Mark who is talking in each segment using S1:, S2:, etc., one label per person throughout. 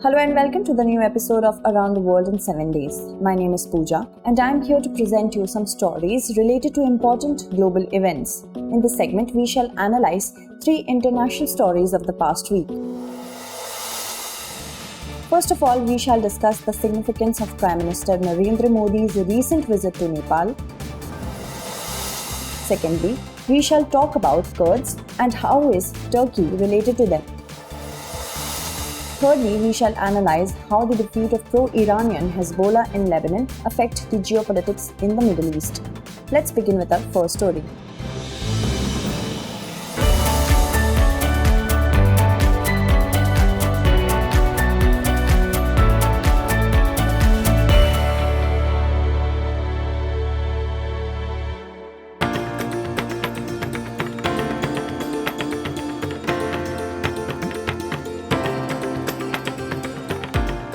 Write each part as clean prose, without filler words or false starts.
S1: Hello and welcome to the new episode of Around the World in 7 Days. My name is Pooja and I am here to present you some stories related to important global events. In this segment, we shall analyze 3 international stories of the past week. First of all, we shall discuss the significance of Prime Minister Narendra Modi's recent visit to Nepal. Secondly, we shall talk about Kurds and how is Turkey related to them. Thirdly, we shall analyze how the defeat of pro-Iranian Hezbollah in Lebanon affect the geopolitics in the Middle East. Let's begin with our first story.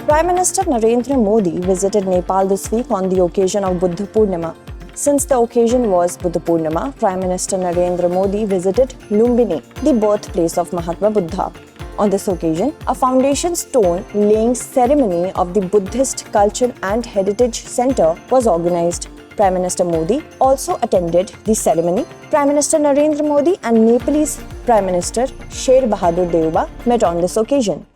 S1: Prime Minister Narendra Modi visited Nepal this week on the occasion of Buddha Purnima. Since the occasion was Buddha Purnima, Prime Minister Narendra Modi visited Lumbini, the birthplace of Mahatma Buddha. On this occasion, a foundation stone laying ceremony of the Buddhist Culture and Heritage Center was organized. Prime Minister Modi also attended the ceremony. Prime Minister Narendra Modi and Nepalese Prime Minister Sher Bahadur Deuba met on this occasion.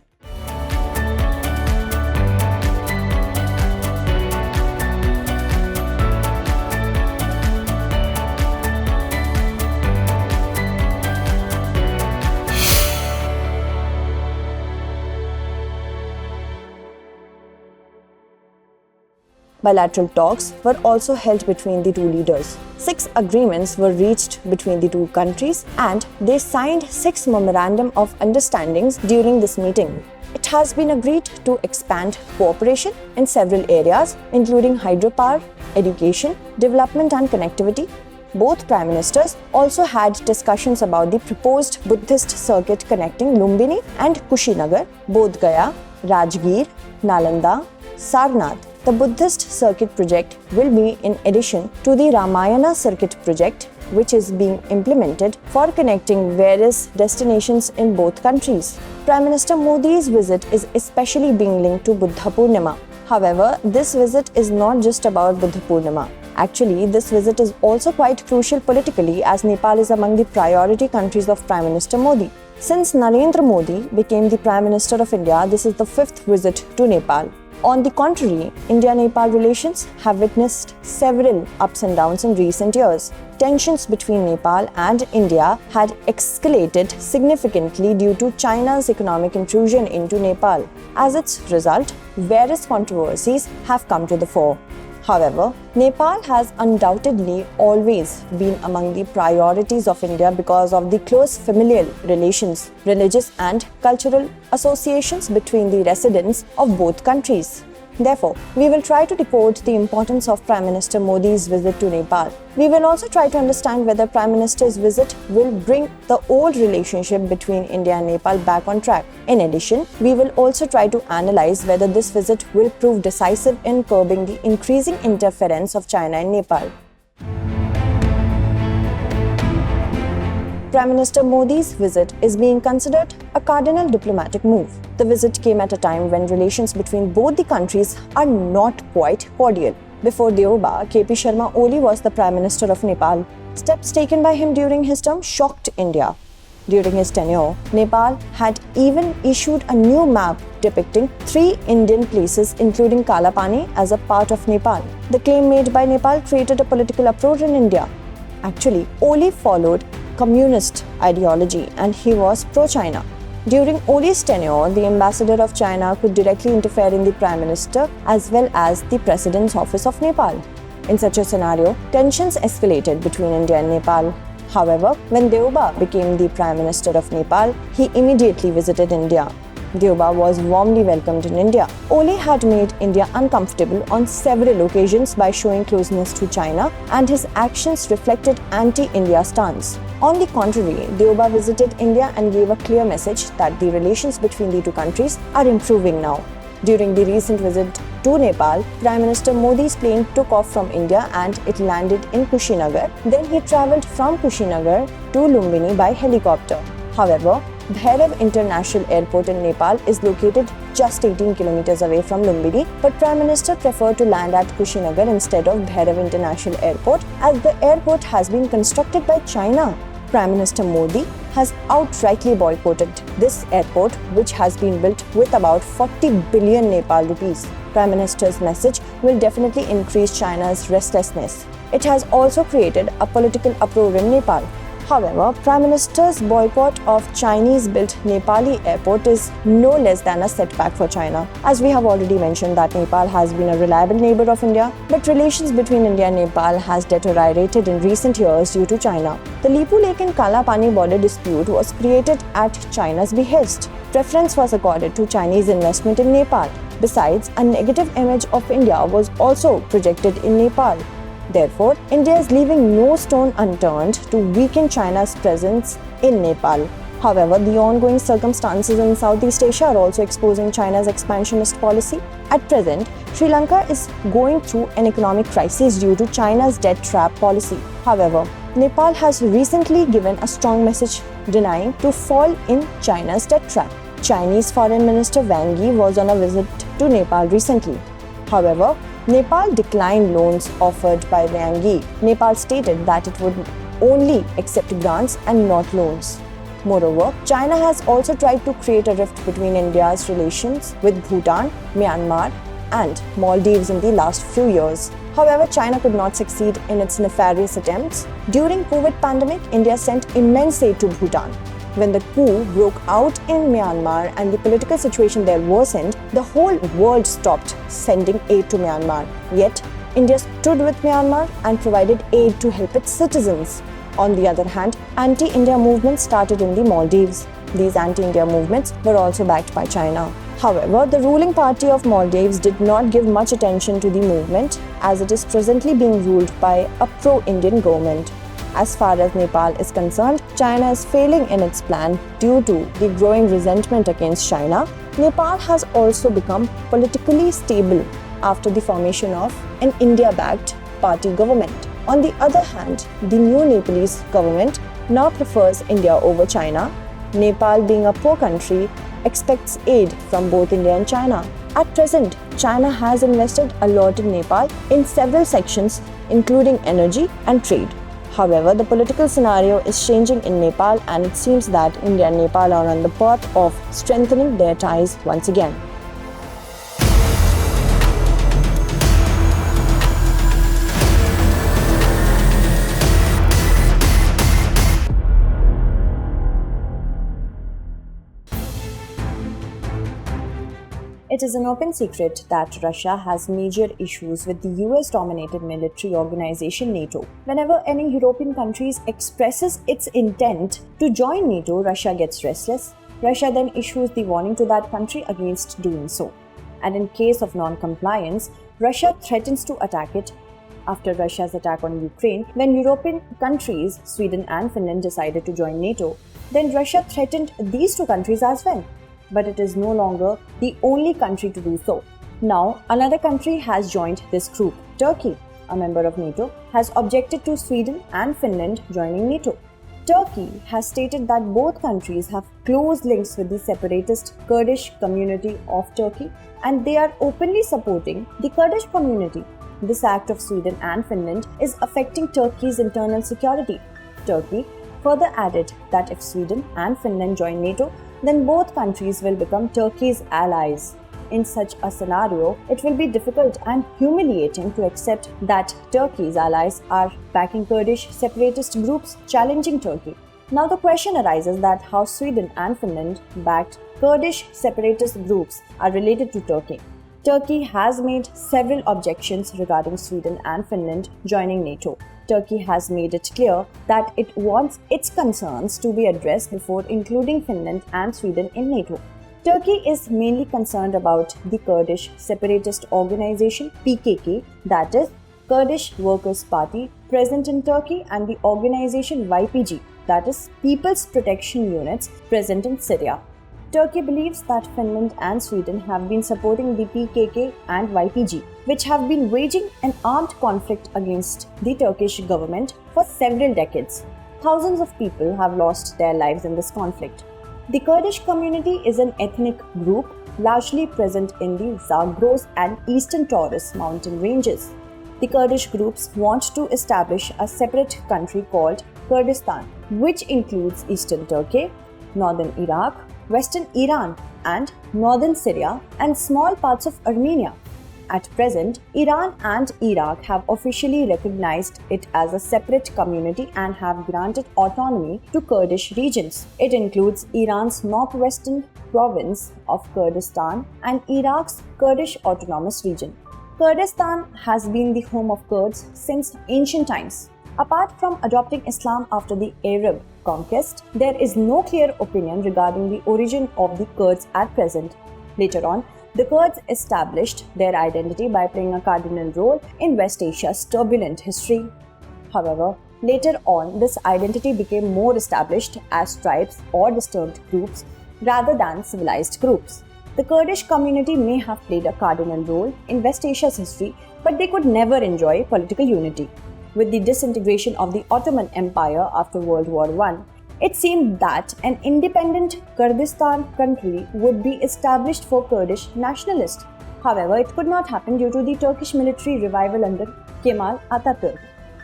S1: Bilateral talks were also held between the two leaders. 6 agreements were reached between the two countries and they signed 6 memorandum of understandings during this meeting. It has been agreed to expand cooperation in several areas including hydropower, education, development and connectivity. Both prime ministers also had discussions about the proposed Buddhist circuit connecting Lumbini and Kushinagar, Bodh Gaya, Rajgir, Nalanda, Sarnath. The Buddhist circuit project will be in addition to the Ramayana circuit project, which is being implemented for connecting various destinations in both countries. Prime Minister Modi's visit is especially being linked to Buddha Purnima. However, this visit is not just about Buddha Purnima. Actually, this visit is also quite crucial politically as Nepal is among the priority countries of Prime Minister Modi. Since Narendra Modi became the Prime Minister of India, this is the 5th visit to Nepal. On the contrary, India-Nepal relations have witnessed several ups and downs in recent years. Tensions between Nepal and India had escalated significantly due to China's economic intrusion into Nepal. As its result, various controversies have come to the fore. However, Nepal has undoubtedly always been among the priorities of India because of the close familial relations, religious and cultural associations between the residents of both countries. Therefore, we will try to decode the importance of Prime Minister Modi's visit to Nepal. We will also try to understand whether Prime Minister's visit will bring the old relationship between India and Nepal back on track. In addition, we will also try to analyze whether this visit will prove decisive in curbing the increasing interference of China in Nepal. Prime Minister Modi's visit is being considered a cardinal diplomatic move. The visit came at a time when relations between both the countries are not quite cordial. Before Deuba, KP Sharma Oli was the Prime Minister of Nepal. Steps taken by him during his term shocked India. During his tenure, Nepal had even issued a new map depicting 3 Indian places including Kalapani as a part of Nepal. The claim made by Nepal created a political uproar in India. Actually, Oli followed communist ideology and he was pro-China. During Oli's tenure, the ambassador of China could directly interfere in the Prime Minister as well as the President's office of Nepal. In such a scenario, tensions escalated between India and Nepal. However, when Deuba became the Prime Minister of Nepal, he immediately visited India. Deuba was warmly welcomed in India. Oli had made India uncomfortable on several occasions by showing closeness to China, and his actions reflected anti-India stance. On the contrary, Deuba visited India and gave a clear message that the relations between the two countries are improving now. During the recent visit to Nepal, Prime Minister Modi's plane took off from India and it landed in Kushinagar. Then he travelled from Kushinagar to Lumbini by helicopter. However, Bhairav International Airport in Nepal is located just 18 kilometers away from Lumbini, but Prime Minister preferred to land at Kushinagar instead of Bhairav International Airport as the airport has been constructed by China. Prime Minister Modi has outrightly boycotted this airport, which has been built with about 40 billion Nepal rupees. Prime Minister's message will definitely increase China's restlessness. It has also created a political uproar in Nepal. However, Prime Minister's boycott of Chinese-built Nepali airport is no less than a setback for China. As we have already mentioned that Nepal has been a reliable neighbor of India, but relations between India and Nepal has deteriorated in recent years due to China. The Lipu Lake and Kala Pani border dispute was created at China's behest. Preference was accorded to Chinese investment in Nepal. Besides, a negative image of India was also projected in Nepal. Therefore, India is leaving no stone unturned to weaken China's presence in Nepal. However, the ongoing circumstances in Southeast Asia are also exposing China's expansionist policy. At present, Sri Lanka is going through an economic crisis due to China's debt trap policy. However, Nepal has recently given a strong message denying to fall in China's debt trap. Chinese Foreign Minister Wang Yi was on a visit to Nepal recently. However, Nepal declined loans offered by Wang Yi. Nepal stated that it would only accept grants and not loans. Moreover, China has also tried to create a rift between India's relations with Bhutan, Myanmar, and Maldives in the last few years. However, China could not succeed in its nefarious attempts. During COVID pandemic, India sent immense aid to Bhutan. When the coup broke out in Myanmar and the political situation there worsened, the whole world stopped sending aid to Myanmar. Yet, India stood with Myanmar and provided aid to help its citizens. On the other hand, anti-India movements started in the Maldives. These anti-India movements were also backed by China. However, the ruling party of Maldives did not give much attention to the movement as it is presently being ruled by a pro-Indian government. As far as Nepal is concerned, China is failing in its plan due to the growing resentment against China. Nepal has also become politically stable after the formation of an India-backed party government. On the other hand, the new Nepalese government now prefers India over China. Nepal, being a poor country, expects aid from both India and China. At present, China has invested a lot in Nepal in several sections, including energy and trade. However, the political scenario is changing in Nepal and it seems that India and Nepal are on the path of strengthening their ties once again. It is an open secret that Russia has major issues with the US-dominated military organization NATO. Whenever any European country expresses its intent to join NATO, Russia gets restless. Russia then issues the warning to that country against doing so. And in case of non-compliance, Russia threatens to attack it. After Russia's attack on Ukraine, when European countries, Sweden and Finland, decided to join NATO, then Russia threatened these two countries as well. But it is no longer the only country to do so. Now, another country has joined this group. Turkey, a member of NATO, has objected to Sweden and Finland joining NATO. Turkey has stated that both countries have close links with the separatist Kurdish community of Turkey and they are openly supporting the Kurdish community. This act of Sweden and Finland is affecting Turkey's internal security. Turkey further added that if Sweden and Finland join NATO, then both countries will become Turkey's allies. In such a scenario, it will be difficult and humiliating to accept that Turkey's allies are backing Kurdish separatist groups challenging Turkey. Now the question arises that how Sweden and Finland backed Kurdish separatist groups are related to Turkey. Turkey has made several objections regarding Sweden and Finland joining NATO. Turkey has made it clear that it wants its concerns to be addressed before including Finland and Sweden in NATO. Turkey is mainly concerned about the Kurdish separatist organization PKK, that is, Kurdish Workers Party, present in Turkey, and the organization YPG, that is, People's Protection Units, present in Syria. Turkey believes that Finland and Sweden have been supporting the PKK and YPG, which have been waging an armed conflict against the Turkish government for several decades. Thousands of people have lost their lives in this conflict. The Kurdish community is an ethnic group largely present in the Zagros and Eastern Taurus mountain ranges. The Kurdish groups want to establish a separate country called Kurdistan, which includes eastern Turkey, northern Iraq, western Iran, and northern Syria, and small parts of Armenia. At present, Iran and Iraq have officially recognized it as a separate community and have granted autonomy to Kurdish regions. It includes Iran's northwestern province of Kurdistan and Iraq's Kurdish autonomous region. Kurdistan has been the home of Kurds since ancient times. Apart from adopting Islam after the Arab conquest, there is no clear opinion regarding the origin of the Kurds at present. Later on, the Kurds established their identity by playing a cardinal role in West Asia's turbulent history. However, later on, this identity became more established as tribes or disturbed groups rather than civilized groups. The Kurdish community may have played a cardinal role in West Asia's history, but they could never enjoy political unity. With the disintegration of the Ottoman Empire after World War I, it seemed that an independent Kurdistan country would be established for Kurdish nationalists. However, it could not happen due to the Turkish military revival under Kemal Atatürk.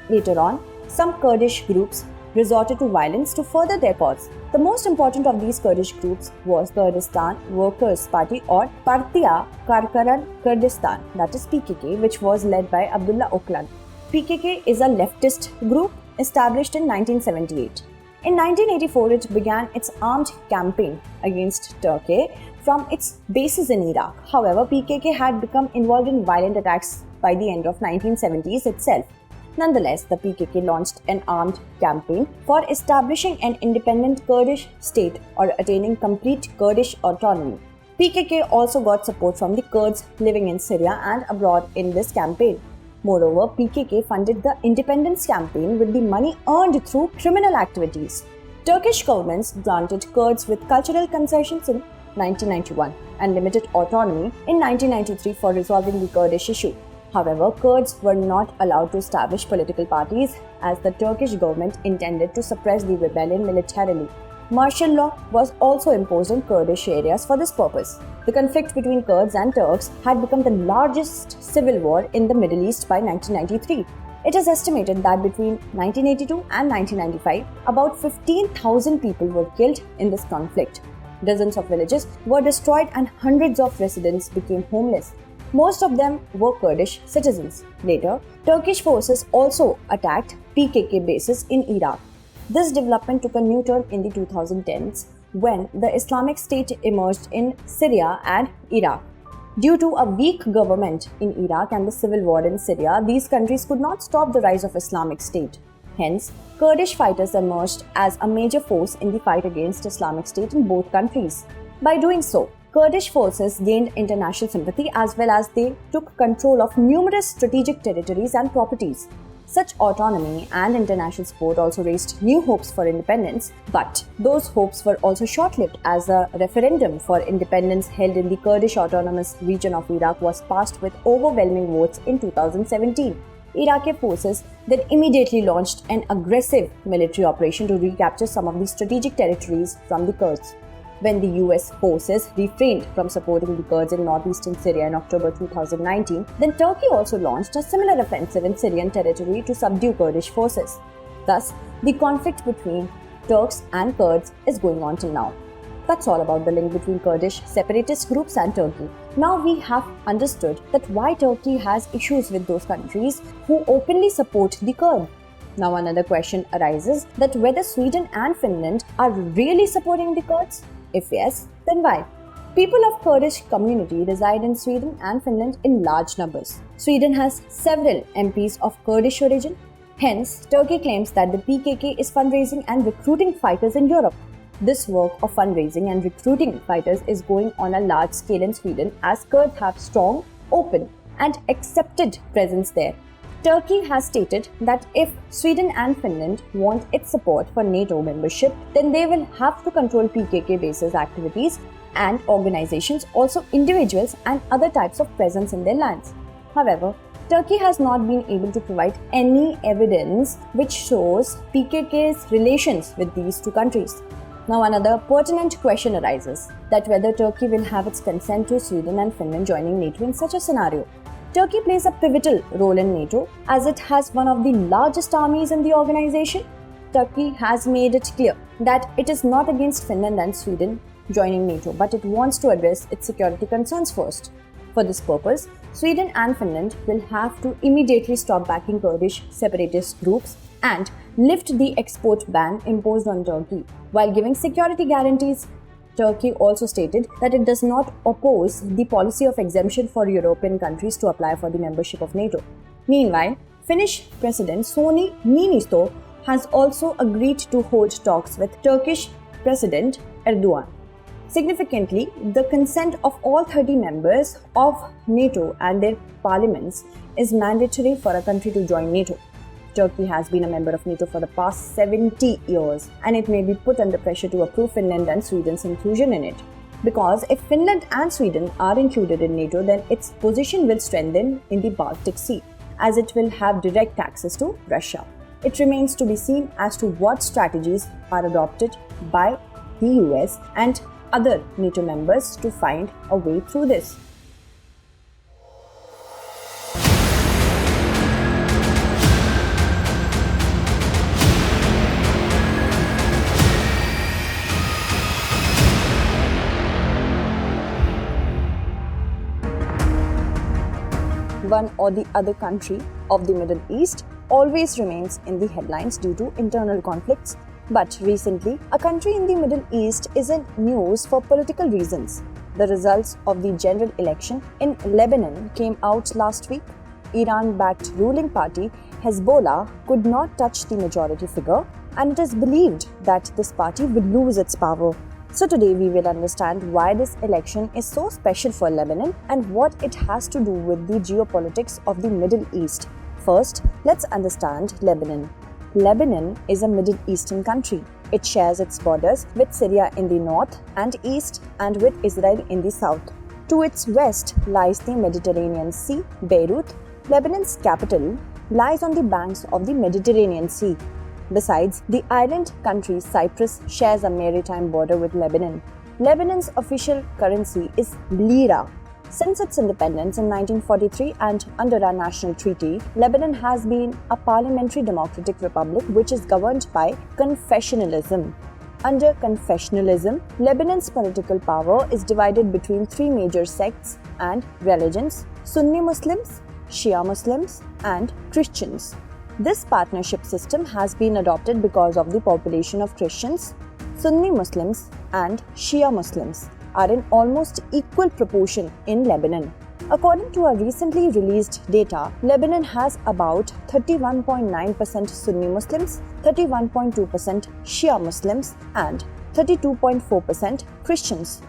S1: Later on, some Kurdish groups resorted to violence to further their cause. The most important of these Kurdish groups was Kurdistan Workers Party or Partiya Karkaran Kurdistan, that is PKK, which was led by Abdullah Öcalan. PKK is a leftist group established in 1978. In 1984, it began its armed campaign against Turkey from its bases in Iraq. However, PKK had become involved in violent attacks by the end of 1970s itself. Nonetheless, the PKK launched an armed campaign for establishing an independent Kurdish state or attaining complete Kurdish autonomy. PKK also got support from the Kurds living in Syria and abroad in this campaign. Moreover, PKK funded the independence campaign with the money earned through criminal activities. Turkish governments granted Kurds with cultural concessions in 1991 and limited autonomy in 1993 for resolving the Kurdish issue. However, Kurds were not allowed to establish political parties as the Turkish government intended to suppress the rebellion militarily. Martial law was also imposed in Kurdish areas for this purpose. The conflict between Kurds and Turks had become the largest civil war in the Middle East by 1993. It is estimated that between 1982 and 1995, about 15,000 people were killed in this conflict. Dozens of villages were destroyed and hundreds of residents became homeless. Most of them were Kurdish citizens. Later, Turkish forces also attacked PKK bases in Iraq. This development took a new turn in the 2010s when the Islamic State emerged in Syria and Iraq. Due to a weak government in Iraq and the civil war in Syria, these countries could not stop the rise of Islamic State. Hence, Kurdish fighters emerged as a major force in the fight against Islamic State in both countries. By doing so, Kurdish forces gained international sympathy as well as they took control of numerous strategic territories and properties. Such autonomy and international support also raised new hopes for independence, but those hopes were also short-lived as a referendum for independence held in the Kurdish autonomous region of Iraq was passed with overwhelming votes in 2017. Iraqi forces then immediately launched an aggressive military operation to recapture some of the strategic territories from the Kurds. When the US forces refrained from supporting the Kurds in northeastern Syria in October 2019, then Turkey also launched a similar offensive in Syrian territory to subdue Kurdish forces. Thus, the conflict between Turks and Kurds is going on till now. That's all about the link between Kurdish separatist groups and Turkey. Now we have understood that why Turkey has issues with those countries who openly support the Kurds. Now another question arises that whether Sweden and Finland are really supporting the Kurds? If yes, then why? People of Kurdish community reside in Sweden and Finland in large numbers. Sweden has several MPs of Kurdish origin. Hence, Turkey claims that the PKK is fundraising and recruiting fighters in Europe. This work of fundraising and recruiting fighters is going on a large scale in Sweden as Kurds have strong, open and accepted presence there. Turkey has stated that if Sweden and Finland want its support for NATO membership, then they will have to control PKK bases activities and organizations, also individuals and other types of presence in their lands. However, Turkey has not been able to provide any evidence which shows PKK's relations with these two countries. Now another pertinent question arises that whether Turkey will have its consent to Sweden and Finland joining NATO in such a scenario. Turkey plays a pivotal role in NATO as it has one of the largest armies in the organization. Turkey has made it clear that it is not against Finland and Sweden joining NATO, but it wants to address its security concerns first. For this purpose, Sweden and Finland will have to immediately stop backing Kurdish separatist groups and lift the export ban imposed on Turkey. While giving security guarantees, Turkey also stated that it does not oppose the policy of exemption for European countries to apply for the membership of NATO. Meanwhile, Finnish President Sauli Niinisto has also agreed to hold talks with Turkish President Erdogan. Significantly, the consent of all 30 members of NATO and their parliaments is mandatory for a country to join NATO. Turkey has been a member of NATO for the past 70 years and it may be put under pressure to approve Finland and Sweden's inclusion in it. Because if Finland and Sweden are included in NATO, then its position will strengthen in the Baltic Sea, as it will have direct access to Russia. It remains to be seen as to what strategies are adopted by the US and other NATO members to find a way through this. One or the other country of the Middle East always remains in the headlines due to internal conflicts. But recently, a country in the Middle East is in news for political reasons. The results of the general election in Lebanon came out last week. Iran-backed ruling party Hezbollah could not touch the majority figure, and it is believed that this party will lose its power. So today we will understand why this election is so special for Lebanon and what it has to do with the geopolitics of the Middle East. First, let's understand Lebanon. Lebanon is a Middle Eastern country. It shares its borders with Syria in the north and east and with Israel in the south. To its west lies the Mediterranean Sea. Beirut, Lebanon's capital, lies on the banks of the Mediterranean Sea. Besides, the island country Cyprus shares a maritime border with Lebanon. Lebanon's official currency is lira. Since its independence in 1943 and under a national treaty, Lebanon has been a parliamentary democratic republic which is governed by confessionalism. Under confessionalism, Lebanon's political power is divided between three major sects and religions: Sunni Muslims, Shia Muslims, and Christians. This partnership system has been adopted because of the population of Christians. Sunni Muslims and Shia Muslims are in almost equal proportion in Lebanon. According to a recently released data, Lebanon has about 31.9% Sunni Muslims, 31.2% Shia Muslims, and 32.4% Christians.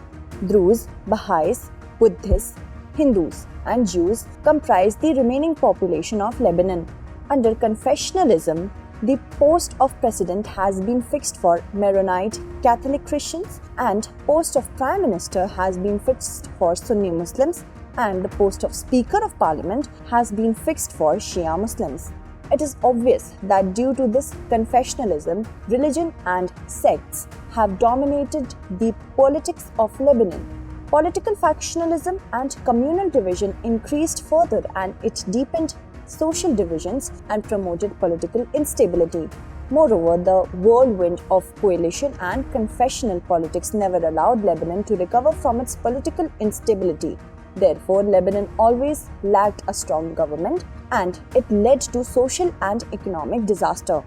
S1: Druze, Baha'is, Buddhists, Hindus, and Jews comprise the remaining population of Lebanon. Under confessionalism, the post of president has been fixed for Maronite Catholic Christians, and post of prime minister has been fixed for Sunni Muslims, and the post of speaker of parliament has been fixed for Shia Muslims. It is obvious that due to this confessionalism, religion and sects have dominated the politics of Lebanon. Political factionalism and communal division increased further, and it deepened social divisions and promoted political instability. Moreover, the whirlwind of coalition and confessional politics never allowed Lebanon to recover from its political instability. Therefore, Lebanon always lacked a strong government, and it led to social and economic disaster.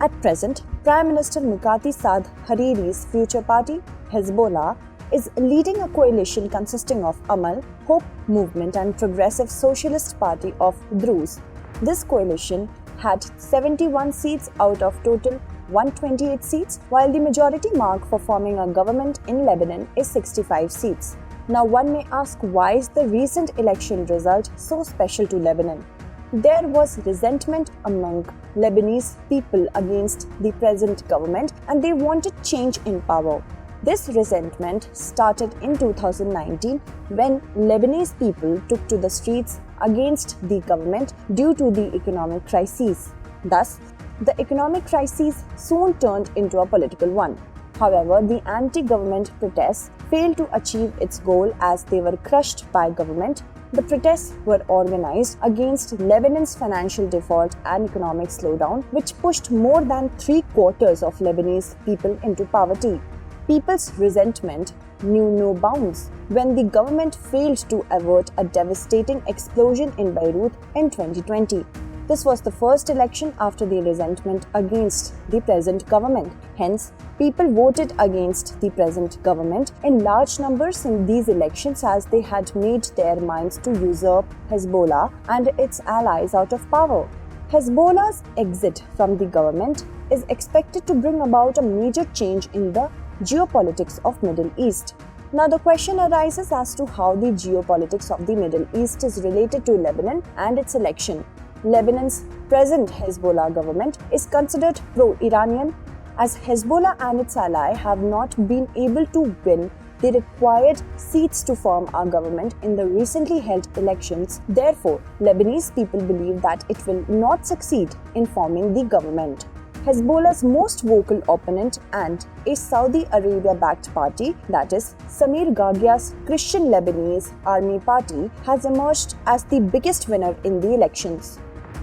S1: At present, Prime Minister Mikati Saad Hariri's future party, Hezbollah, is leading a coalition consisting of Amal, Hope Movement, and Progressive Socialist Party of Druze. This coalition had 71 seats out of total 128 seats, while the majority mark for forming a government in Lebanon is 65 seats. Now one may ask, why is the recent election result so special to Lebanon? There was resentment among Lebanese people against the present government, and they wanted change in power. This resentment started in 2019 when Lebanese people took to the streets against the government due to the economic crisis. Thus, the economic crisis soon turned into a political one. However, the anti-government protests failed to achieve its goal as they were crushed by government. The protests were organized against Lebanon's financial default and economic slowdown, which pushed more than 3/4 of Lebanese people into poverty. People's resentment knew no bounds when the government failed to avert a devastating explosion in Beirut in 2020. This was the first election after the resentment against the present government. Hence, people voted against the present government in large numbers in these elections as they had made their minds to usurp Hezbollah and its allies out of power. Hezbollah's exit from the government is expected to bring about a major change in the geopolitics of Middle East. Now the question arises as to how the geopolitics of the Middle East is related to Lebanon and its election. Lebanon's present Hezbollah government is considered pro-Iranian, as Hezbollah and its ally have not been able to win the required seats to form a government in the recently held elections. Therefore, Lebanese people believe that it will not succeed in forming the government. Hezbollah's most vocal opponent and a Saudi Arabia-backed party, that is Samir Ghaghia's Christian Lebanese Army Party, has emerged as the biggest winner in the elections.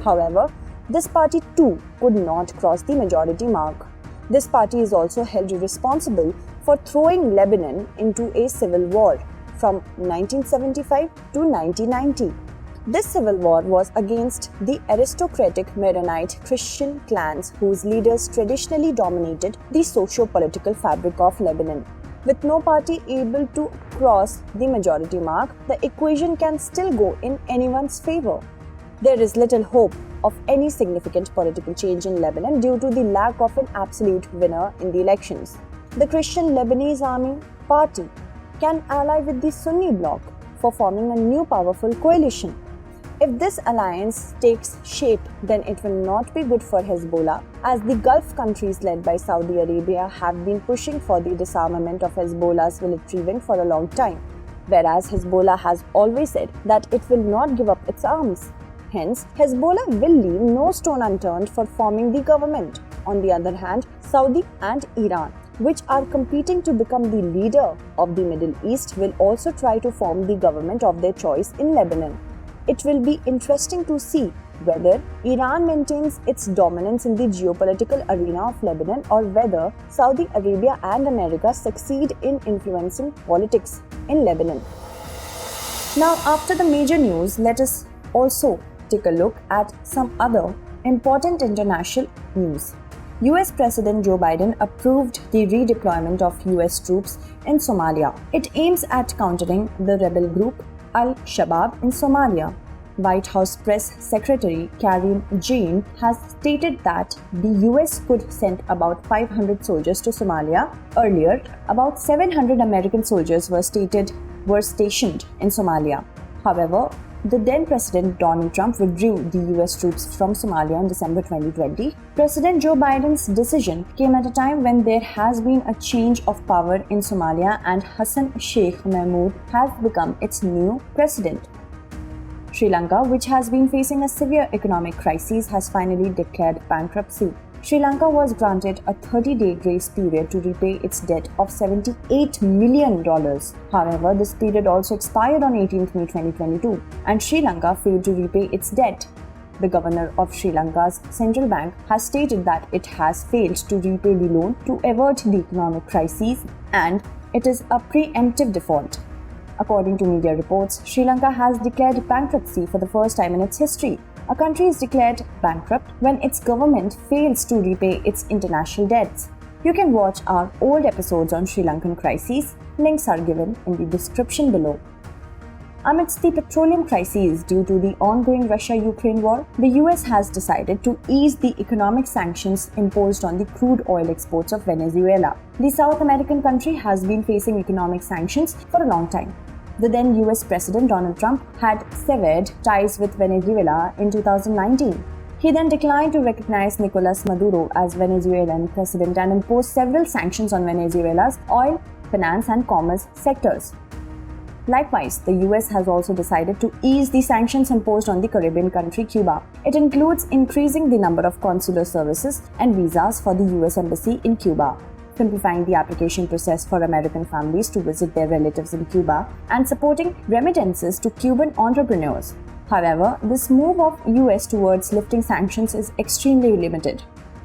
S1: However, this party too could not cross the majority mark. This party is also held responsible for throwing Lebanon into a civil war from 1975 to 1990. This civil war was against the aristocratic Maronite Christian clans whose leaders traditionally dominated the socio-political fabric of Lebanon. With no party able to cross the majority mark, the equation can still go in anyone's favor. There is little hope of any significant political change in Lebanon due to the lack of an absolute winner in the elections. The Christian Lebanese Army Party can ally with the Sunni bloc for forming a new powerful coalition. If this alliance takes shape, then it will not be good for Hezbollah, as the Gulf countries led by Saudi Arabia have been pushing for the disarmament of Hezbollah's military wing for a long time, whereas Hezbollah has always said that it will not give up its arms. Hence, Hezbollah will leave no stone unturned for forming the government. On the other hand, Saudi and Iran, which are competing to become the leader of the Middle East, will also try to form the government of their choice in Lebanon. It will be interesting to see whether Iran maintains its dominance in the geopolitical arena of Lebanon or whether Saudi Arabia and America succeed in influencing politics in Lebanon. Now, after the major news, let us also take a look at some other important international news. US President Joe Biden approved the redeployment of US troops in Somalia. It aims at countering the rebel group Al-Shabaab in Somalia. White House Press Secretary Karine Jean has stated that the US could send about 500 soldiers to Somalia. Earlier, about 700 American soldiers were stationed in Somalia. However, the then President Donald Trump withdrew the US troops from Somalia in December 2020. President Joe Biden's decision came at a time when there has been a change of power in Somalia and Hassan Sheikh Mahmoud has become its new president. Sri Lanka, which has been facing a severe economic crisis, has finally declared bankruptcy. Sri Lanka was granted a 30-day grace period to repay its debt of $78 million. However, this period also expired on 18 May 2022, and Sri Lanka failed to repay its debt. The governor of Sri Lanka's central bank has stated that it has failed to repay the loan to avert the economic crisis, and it is a preemptive default. According to media reports, Sri Lanka has declared bankruptcy for the first time in its history. A country is declared bankrupt when its government fails to repay its international debts. You can watch our old episodes on Sri Lankan crises. Links are given in the description below. Amidst the petroleum crisis due to the ongoing Russia-Ukraine war, the US has decided to ease the economic sanctions imposed on the crude oil exports of Venezuela. The South American country has been facing economic sanctions for a long time. The then US President Donald Trump had severed ties with Venezuela in 2019. He then declined to recognize Nicolas Maduro as Venezuelan president and imposed several sanctions on Venezuela's oil, finance and commerce sectors. Likewise, the US has also decided to ease the sanctions imposed on the Caribbean country Cuba. It includes increasing the number of consular services and visas for the US Embassy in Cuba. simplifying the application process for American families to visit their relatives in Cuba, and supporting remittances to Cuban entrepreneurs. However, this move of US towards lifting sanctions is extremely limited.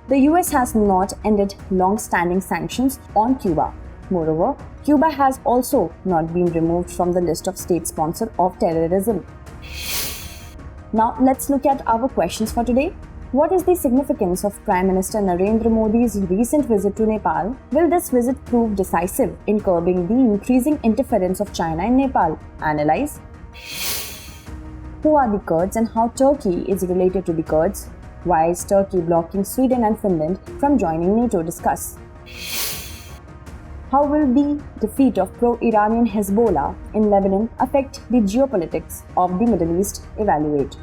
S1: The US has not ended long-standing sanctions on Cuba. Moreover, Cuba has also not been removed from the list of state sponsors of terrorism. Now, let's look at our questions for today. What is the significance of Prime Minister Narendra Modi's recent visit to Nepal? Will this visit prove decisive in curbing the increasing interference of China in Nepal? Analyze. Who are the Kurds and how Turkey is related to the Kurds? Why is Turkey blocking Sweden and Finland from joining NATO? Discuss. How will the defeat of pro-Iranian Hezbollah in Lebanon affect the geopolitics of the Middle East? Evaluate.